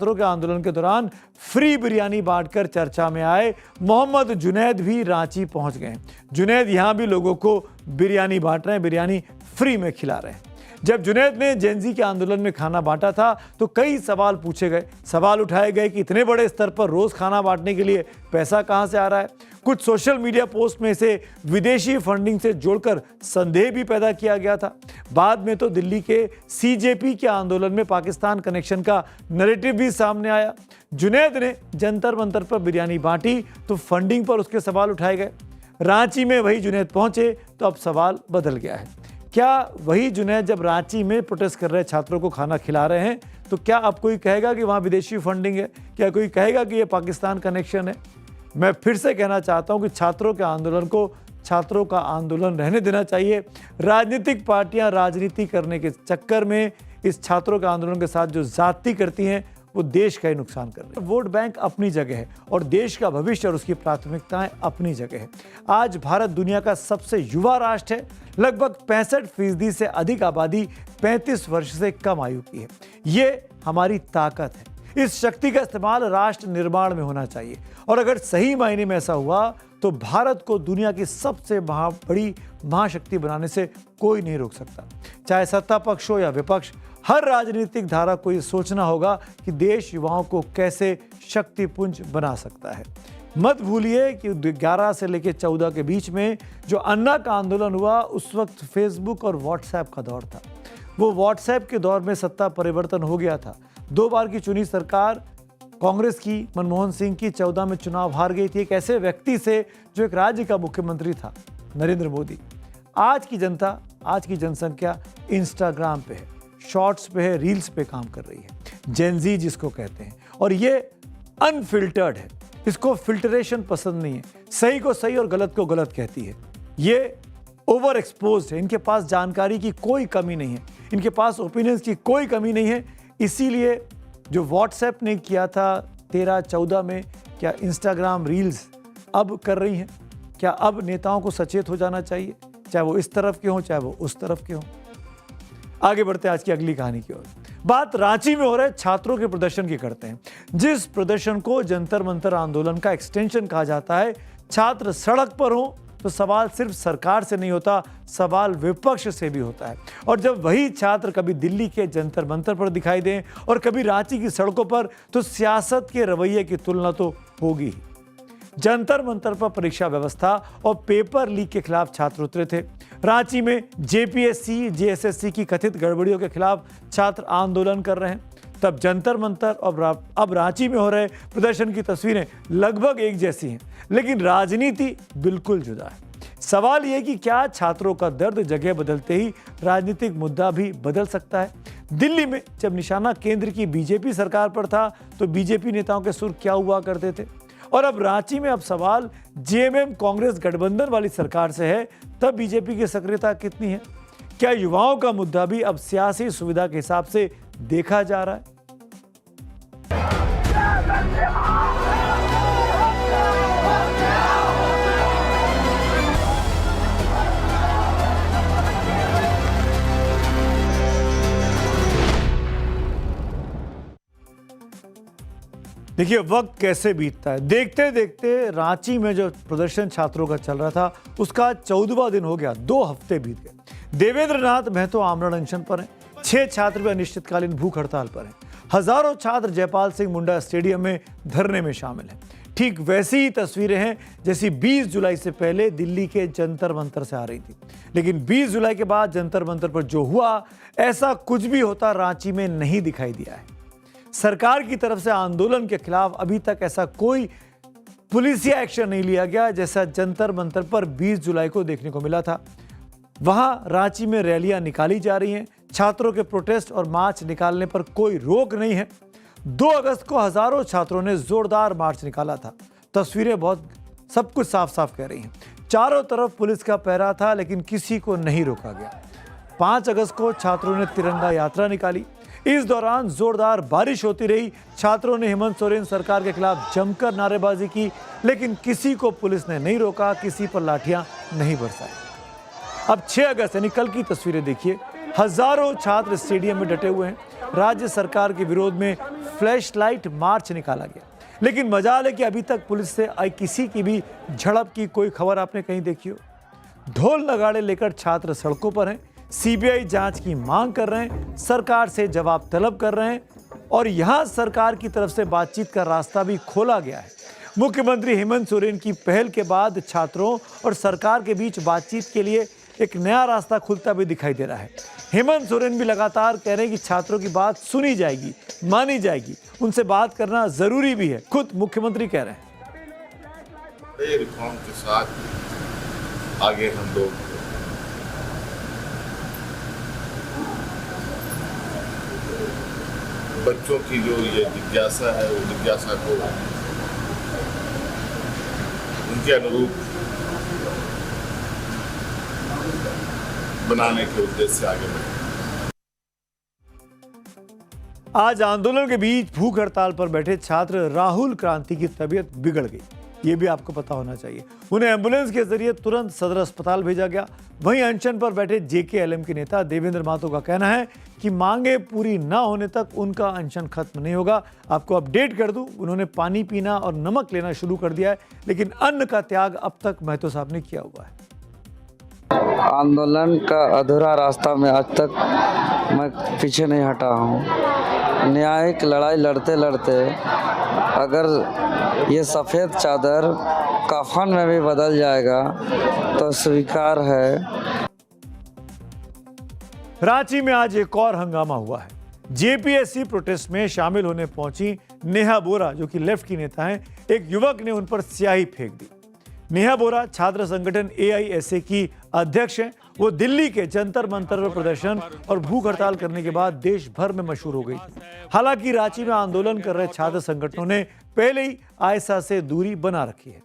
छात्रों के आंदोलन के दौरान फ्री बिरयानी बांटकर चर्चा में आए मोहम्मद जुनैद भी रांची पहुंच गए। जुनैद यहां भी लोगों को बिरयानी बांट रहे हैं, बिरयानी फ्री में खिला रहे हैं। जब जुनैद ने जेनजी के आंदोलन में खाना बांटा था तो कई सवाल पूछे गए, सवाल उठाए गए कि इतने बड़े स्तर पर रोज खाना बांटने के लिए पैसा कहां से आ रहा है। कुछ सोशल मीडिया पोस्ट में इसे विदेशी फंडिंग से जोड़कर संदेह भी पैदा किया गया था। बाद में तो दिल्ली के सीजेपी के आंदोलन में पाकिस्तान कनेक्शन का नैरेटिव भी सामने आया। जुनैद ने जंतर मंतर पर बिरयानी बांटी तो फंडिंग पर उसके सवाल उठाए गए। रांची में वही जुनैद पहुंचे तो अब सवाल बदल गया है। क्या वही जुनैद जब रांची में प्रोटेस्ट कर रहे छात्रों को खाना खिला रहे हैं तो क्या अब कोई कहेगा कि वहां विदेशी फंडिंग है? क्या कोई कहेगा कि यह पाकिस्तान कनेक्शन है? मैं फिर से कहना चाहता हूं कि छात्रों के आंदोलन को छात्रों का आंदोलन रहने देना चाहिए। राजनीतिक पार्टियां राजनीति करने के चक्कर में इस छात्रों के आंदोलन के साथ जो जाति करती हैं वो देश का ही नुकसान कर रही है। वोट बैंक अपनी जगह है और देश का भविष्य और उसकी प्राथमिकताएं अपनी जगह है। आज भारत दुनिया का सबसे युवा राष्ट्र है। लगभग 65% से अधिक आबादी 35 वर्ष से कम आयु की है। ये हमारी ताकत है। इस शक्ति का इस्तेमाल राष्ट्र निर्माण में होना चाहिए और अगर सही मायने में ऐसा हुआ तो भारत को दुनिया की सबसे बड़ी महाशक्ति बनाने से कोई नहीं रोक सकता। चाहे सत्ता पक्ष हो या विपक्ष, हर राजनीतिक धारा को ये सोचना होगा कि देश युवाओं को कैसे शक्तिपुंज बना सकता है। मत भूलिए कि 11 से लेकर 14 के बीच में जो अन्ना का आंदोलन हुआ उस वक्त फेसबुक और व्हाट्सएप का दौर था। वो व्हाट्सएप के दौर में सत्ता परिवर्तन हो गया था। 2 बार की चुनी सरकार कांग्रेस की, मनमोहन सिंह की 14 में चुनाव हार गई थी एक ऐसे व्यक्ति से जो एक राज्य का मुख्यमंत्री था, नरेंद्र मोदी। आज की जनता, आज की जनसंख्या इंस्टाग्राम पे है, शॉर्ट्स पे है, रील्स पे काम कर रही है, जेनजी जिसको कहते हैं। और ये अनफिल्टर्ड है, इसको फिल्टरेशन पसंद नहीं है, सही को सही और गलत को गलत कहती है। ये ओवर एक्सपोज्ड है, इनके पास जानकारी की कोई कमी नहीं है, इनके पास ओपिनियंस की कोई कमी नहीं है। इसीलिए जो व्हाट्सएप ने किया था 13-14 में, क्या इंस्टाग्राम रील्स अब कर रही हैं? क्या अब नेताओं को सचेत हो जाना चाहिए, चाहे वो इस तरफ के हों चाहे वो उस तरफ के हों? आगे बढ़ते हैं आज की अगली कहानी की ओर। बात रांची में हो रहे छात्रों के प्रदर्शन की करते हैं। जिस प्रदर्शन को जंतर मंतर आंदोलन का एक्सटेंशन कहा जाता है, छात्र सड़क पर हों तो सवाल सिर्फ सरकार से नहीं होता, सवाल विपक्ष से भी होता है। और जब वही छात्र कभी दिल्ली के जंतर मंतर पर दिखाई दें और कभी रांची की सड़कों पर, तो सियासत के रवैये की तुलना तो होगी ही। जंतर मंतर पर परीक्षा व्यवस्था और पेपर लीक के खिलाफ छात्र उतरे थे। रांची में जेपीएससी, जेएसएससी की कथित गड़बड़ियों के खिलाफ छात्र आंदोलन कर रहे हैं। तब जंतर मंतर और अब रांची में हो रहे प्रदर्शन की तस्वीरें लगभग एक जैसी हैं, लेकिन राजनीति बिल्कुल जुदा है। सवाल यह कि क्या छात्रों का दर्द जगह बदलते ही राजनीतिक मुद्दा भी बदल सकता है? दिल्ली में जब निशाना केंद्र की बीजेपी सरकार पर था तो बीजेपी नेताओं के सुर क्या हुआ करते थे, और अब रांची में अब सवाल जेएमएम कांग्रेस गठबंधन वाली सरकार से है, तब बीजेपी की सक्रियता कितनी है? क्या युवाओं का मुद्दा भी अब सियासी सुविधा के हिसाब से देखा जा रहा है? देखिए वक्त कैसे बीतता है। देखते देखते रांची में जो प्रदर्शन छात्रों का चल रहा था उसका 14वां दिन हो गया, 2 हफ्ते बीत गए। देवेंद्र नाथ महतो आमरण अनशन पर हैं, 6 छात्र भी अनिश्चितकालीन भूख हड़ताल पर हैं। हजारों छात्र जयपाल सिंह मुंडा स्टेडियम में धरने में शामिल हैं। ठीक वैसी ही तस्वीरें हैं जैसी 20 जुलाई से पहले दिल्ली के जंतर मंतर से आ रही थी। लेकिन 20 जुलाई के बाद जंतर मंतर पर जो हुआ, ऐसा कुछ भी होता रांची में नहीं दिखाई दिया है। सरकार की तरफ से आंदोलन के खिलाफ अभी तक ऐसा कोई पुलिसिया एक्शन नहीं लिया गया जैसा जंतर मंतर पर 20 जुलाई को देखने को मिला था। वहां रांची में रैलियां निकाली जा रही हैं, छात्रों के प्रोटेस्ट और मार्च निकालने पर कोई रोक नहीं है। 2 अगस्त को हजारों छात्रों ने जोरदार मार्च निकाला था। तस्वीरें बहुत सब कुछ साफ साफ कह रही हैं। चारों तरफ पुलिस का पहरा था लेकिन किसी को नहीं रोका गया। 5 अगस्त को छात्रों ने तिरंगा यात्रा निकाली। इस दौरान जोरदार बारिश होती रही। छात्रों ने हेमंत सोरेन सरकार के खिलाफ जमकर नारेबाजी की, लेकिन किसी को पुलिस ने नहीं रोका, किसी पर लाठियां नहीं बरसाई। अब 6 अगस्त यानी कल की तस्वीरें देखिए। हजारों छात्र स्टेडियम में डटे हुए हैं। राज्य सरकार के विरोध में फ्लैश लाइट मार्च निकाला गया। लेकिन मजाल है कि अभी तक पुलिस से किसी की भी झड़प की कोई खबर आपने कहीं देखी हो। ढोल नगाड़े लेकर छात्र सड़कों पर हैं, सीबीआई जांच की मांग कर रहे हैं, सरकार से जवाब तलब कर रहे हैं और यहां सरकार की तरफ से बातचीत का रास्ता भी खोला गया है। मुख्यमंत्री हेमंत सोरेन की पहल के बाद छात्रों और सरकार के बीच बातचीत के लिए एक नया रास्ता खुलता भी दिखाई दे रहा है। हेमंत सोरेन भी लगातार कह रहे हैं कि छात्रों की बात सुनी जाएगी, मानी जाएगी, उनसे बात करना जरूरी भी है। खुद मुख्यमंत्री कह रहे हैं रिफॉर्म के साथ आगे हम लोग बच्चों की जो ये जिज्ञासा है, वो जिज्ञासा को उनके अनुरूप बनाने के उद्देश्य से आगे बढ़े। आज आंदोलन के बीच भूख हड़ताल पर बैठे छात्र राहुल क्रांति की तबीयत बिगड़ गई, ये भी आपको पता होना चाहिए। उन्हें एम्बुलेंस के जरिए तुरंत सदर अस्पताल भेजा गया। वहीं अनशन पर बैठे जेकेएलएम के नेता देवेंद्र महतो का कहना है कि मांगे पूरी न होने तक उनका अनशन खत्म नहीं होगा। आपको अपडेट कर दूं, उन्होंने पानी पीना और नमक लेना शुरू कर दिया है, लेकिन अन्न का त्याग अब तक महतो साहब ने किया हुआ है। आंदोलन का अधूरा रास्ता में आज तक मैं पीछे नहीं हटा हूँ। न्यायिक लड़ाई लड़ते लड़ते अगर ये सफ़ेद चादर कफन में भी बदल जाएगा तो स्वीकार है। रांची में आज एक और हंगामा हुआ है। जेपीएससी प्रोटेस्ट में शामिल होने पहुंची नेहा बोरा, जो कि लेफ्ट की नेता हैं, एक युवक ने उन पर स्याही फेंक दी। नेहा बोरा छात्र संगठन एआईएसए की अध्यक्ष हैं। वो दिल्ली के जंतर मंतर पर प्रदर्शन और भूख हड़ताल करने के बाद देश भर में मशहूर हो गई। हालांकि रांची में आंदोलन कर रहे छात्र संगठनों ने पहले ही आयशा से दूरी बना रखी है।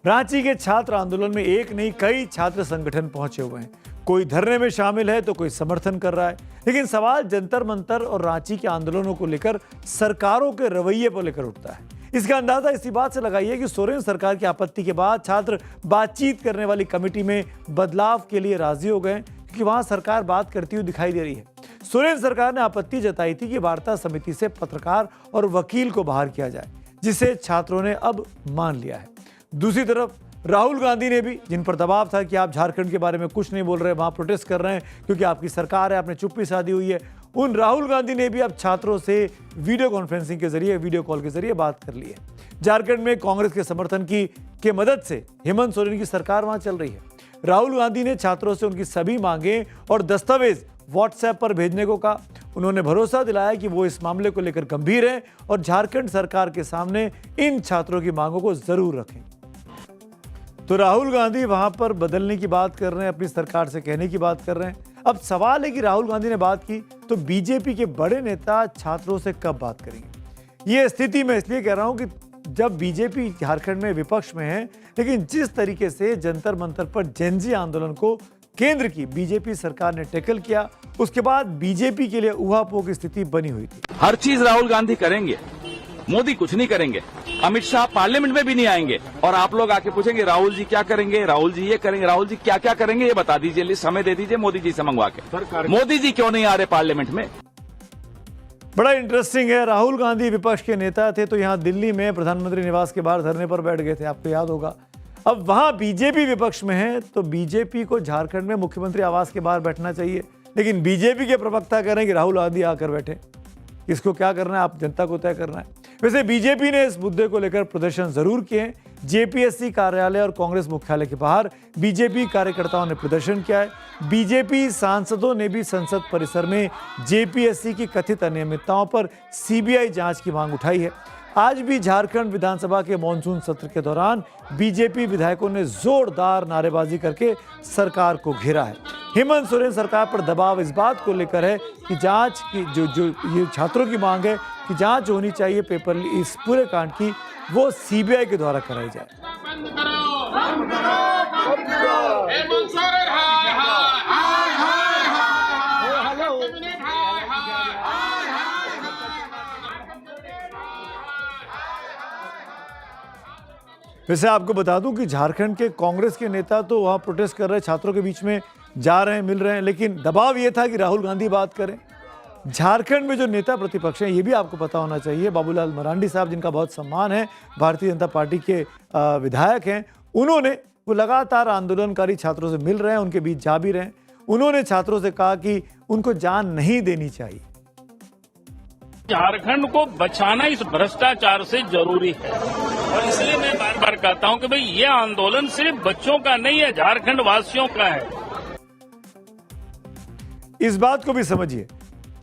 रांची के छात्र आंदोलन में एक नहीं कई छात्र संगठन पहुंचे हुए हैं। कोई धरने में शामिल है तो कोई समर्थन कर रहा है। लेकिन सवाल जंतर मंतर और रांची के आंदोलनों को लेकर सरकारों के रवैये पर लेकर उठता है। इसका अंदाजा इसी बात से लगाइए कि सोरेन सरकार की आपत्ति के बाद छात्र बातचीत करने वाली कमेटी में बदलाव के लिए राजी हो गए, क्योंकि वहां सरकार बात करती हुई दिखाई दे रही है। सोरेन सरकार ने आपत्ति जताई थी कि वार्ता समिति से पत्रकार और वकील को बाहर किया जाए, जिसे छात्रों ने अब मान लिया है। दूसरी तरफ राहुल गांधी ने भी, जिन पर दबाव था कि आप झारखंड के बारे में कुछ नहीं बोल रहे, वहां प्रोटेस्ट कर रहे हैं क्योंकि आपकी सरकार है, आपने चुप्पी साधी हुई है, उन राहुल गांधी ने भी अब छात्रों से वीडियो कॉन्फ्रेंसिंग के जरिए, वीडियो कॉल के जरिए बात कर ली है। झारखंड में कांग्रेस के समर्थन की मदद से हेमंत सोरेन की सरकार वहां चल रही है। राहुल गांधी ने छात्रों से उनकी सभी मांगे और दस्तावेज व्हाट्सएप पर भेजने को कहा। उन्होंने भरोसा दिलाया कि वो इस मामले को लेकर गंभीर हैं और झारखंड सरकार के सामने इन छात्रों की मांगों को जरूर रखेंगे। तो राहुल गांधी वहां पर बदलने की बात कर रहे हैं, अपनी सरकार से कहने की बात कर रहे हैं। अब सवाल है कि राहुल गांधी ने बात की तो बीजेपी के बड़े नेता छात्रों से कब बात करेंगे। ये स्थिति मैं इसलिए कह रहा हूं कि जब बीजेपी झारखंड में विपक्ष में है, लेकिन जिस तरीके से जंतर मंतर पर जेनजी आंदोलन को केंद्र की बीजेपी सरकार ने टैकल किया, उसके बाद बीजेपी के लिए उहापोह की स्थिति बनी हुई थी। हर चीज राहुल गांधी करेंगे, मोदी कुछ नहीं करेंगे। अमित शाह पार्लियामेंट में भी नहीं आएंगे और आप लोग आके पूछेंगे राहुल जी क्या करेंगे, राहुल जी ये करेंगे, राहुल जी क्या क्या करेंगे, ये बता दीजिए, लिस्ट हमें दे दीजिए मोदी जी से मंगवा के। मोदी जी क्यों नहीं आ रहे पार्लियामेंट में? बड़ा इंटरेस्टिंग है। राहुल गांधी विपक्ष के नेता थे तो यहां दिल्ली में प्रधानमंत्री निवास के बाहर धरने पर बैठ गए थे, आपको याद होगा। अब वहां बीजेपी विपक्ष में है तो बीजेपी को झारखंड में मुख्यमंत्री आवास के बाहर बैठना चाहिए, लेकिन बीजेपी के प्रवक्ता कह रहे हैं कि राहुल गांधी आकर बैठे। इसको क्या करना है, आप जनता को तय करना है। वैसे बीजेपी ने इस मुद्दे को लेकर प्रदर्शन जरूर किए। जेपीएससी कार्यालय और कांग्रेस मुख्यालय के बाहर बीजेपी कार्यकर्ताओं ने प्रदर्शन किया है। बीजेपी सांसदों ने भी संसद परिसर में जेपीएससी की कथित अनियमितताओं पर सीबीआई जांच की मांग उठाई है। आज भी झारखंड विधानसभा के मॉनसून सत्र के दौरान बीजेपी विधायकों ने जोरदार नारेबाजी करके सरकार को घेरा है। हेमंत सोरेन सरकार पर दबाव इस बात को लेकर है कि जांच की जो ये छात्रों की मांग है कि जांच होनी चाहिए पेपर इस पूरे कांड की, वो सीबीआई के द्वारा कराई जाए। वैसे आपको बता दूं कि झारखंड के कांग्रेस के नेता तो वहां प्रोटेस्ट कर रहे छात्रों के बीच में जा रहे हैं, मिल रहे हैं, लेकिन दबाव यह था कि राहुल गांधी बात करें। झारखंड में जो नेता प्रतिपक्ष हैं, ये भी आपको पता होना चाहिए, बाबूलाल मरांडी साहब, जिनका बहुत सम्मान है, भारतीय जनता पार्टी के विधायक हैं, उन्होंने वो लगातार आंदोलनकारी छात्रों से मिल रहे हैं, उनके बीच जा भी रहे हैं। उन्होंने छात्रों से कहा कि उनको जान नहीं देनी चाहिए। झारखंड को बचाना इस भ्रष्टाचार से जरूरी है और इसलिए मैं बार बार कहता हूं कि भाई ये आंदोलन सिर्फ बच्चों का नहीं है, झारखंड वासियों का है। इस बात को भी समझिए,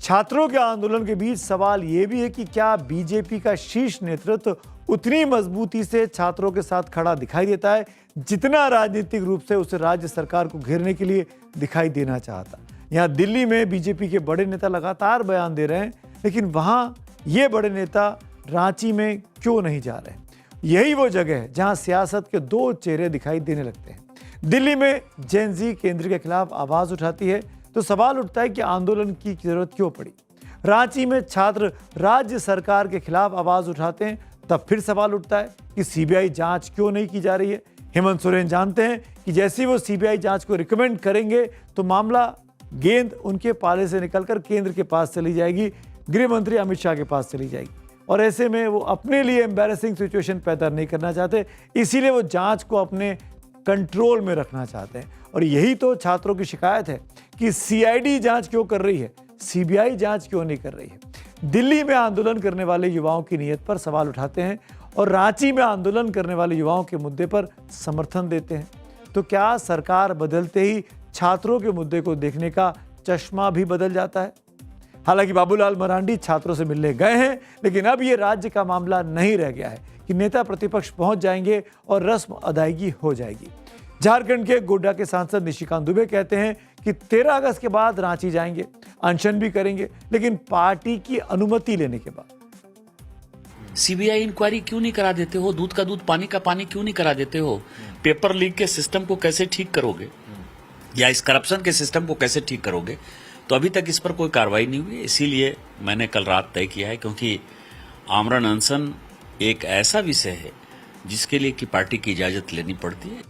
छात्रों के आंदोलन के बीच सवाल यह भी है कि क्या बीजेपी का शीर्ष नेतृत्व उतनी मजबूती से छात्रों के साथ खड़ा दिखाई देता है जितना राजनीतिक रूप से उसे राज्य सरकार को घेरने के लिए दिखाई देना चाहता। यहां दिल्ली में बीजेपी के बड़े नेता लगातार बयान दे रहे हैं, लेकिन वहां ये बड़े नेता रांची में क्यों नहीं जा रहे? यही वो जगह है जहां सियासत के दो चेहरे दिखाई देने लगते हैं। दिल्ली में जेन जी केंद्र के खिलाफ आवाज उठाती है तो सवाल उठता है कि आंदोलन की जरूरत क्यों पड़ी। रांची में छात्र राज्य सरकार के खिलाफ आवाज उठाते हैं, तब फिर सवाल उठता है कि सीबीआई जांच क्यों नहीं की जा रही है। हेमंत सोरेन जानते हैं कि जैसे ही वो सीबीआई जांच को रिकमेंड करेंगे तो मामला गेंद उनके पाले से निकलकर केंद्र के पास चली जाएगी, गृह मंत्री अमित शाह के पास चली जाएगी। और ऐसे में वो अपने लिए एम्बैरेसिंग सिचुएशन पैदा नहीं करना चाहते, इसीलिए वो जांच को अपने कंट्रोल में रखना चाहते हैं। और यही तो छात्रों की शिकायत है कि सीआईडी जांच क्यों कर रही है, सीबीआई जांच क्यों नहीं कर रही है। दिल्ली में आंदोलन करने वाले युवाओं की नीयत पर सवाल उठाते हैं और रांची में आंदोलन करने वाले युवाओं के मुद्दे पर समर्थन देते हैं। तो क्या सरकार बदलते ही छात्रों के मुद्दे को देखने का चश्मा भी बदल जाता है? हालांकि बाबूलाल मरांडी छात्रों से मिलने गए हैं, लेकिन अब ये राज्य का मामला नहीं रह गया है कि नेता प्रतिपक्ष पहुंच जाएंगे और रस्म अदायगी हो जाएगी। झारखंड के गोड्डा के सांसद निशिकांत दुबे कहते हैं कि 13 अगस्त के बाद रांची जाएंगे, अनशन भी करेंगे, लेकिन पार्टी की अनुमति लेने के बाद। सीबीआई इंक्वायरी क्यों नहीं करा देते हो? दूध का दूध पानी का पानी क्यों नहीं करा देते हो? पेपर लीक के सिस्टम को कैसे ठीक करोगे या इस करप्शन के सिस्टम को कैसे ठीक करोगे? तो अभी तक इस पर कोई कार्रवाई नहीं हुई। इसीलिए मैंने कल रात तय किया है, क्योंकि आमरण अनशन एक ऐसा विषय है जिसके लिए कि पार्टी की इजाजत लेनी पड़ती है।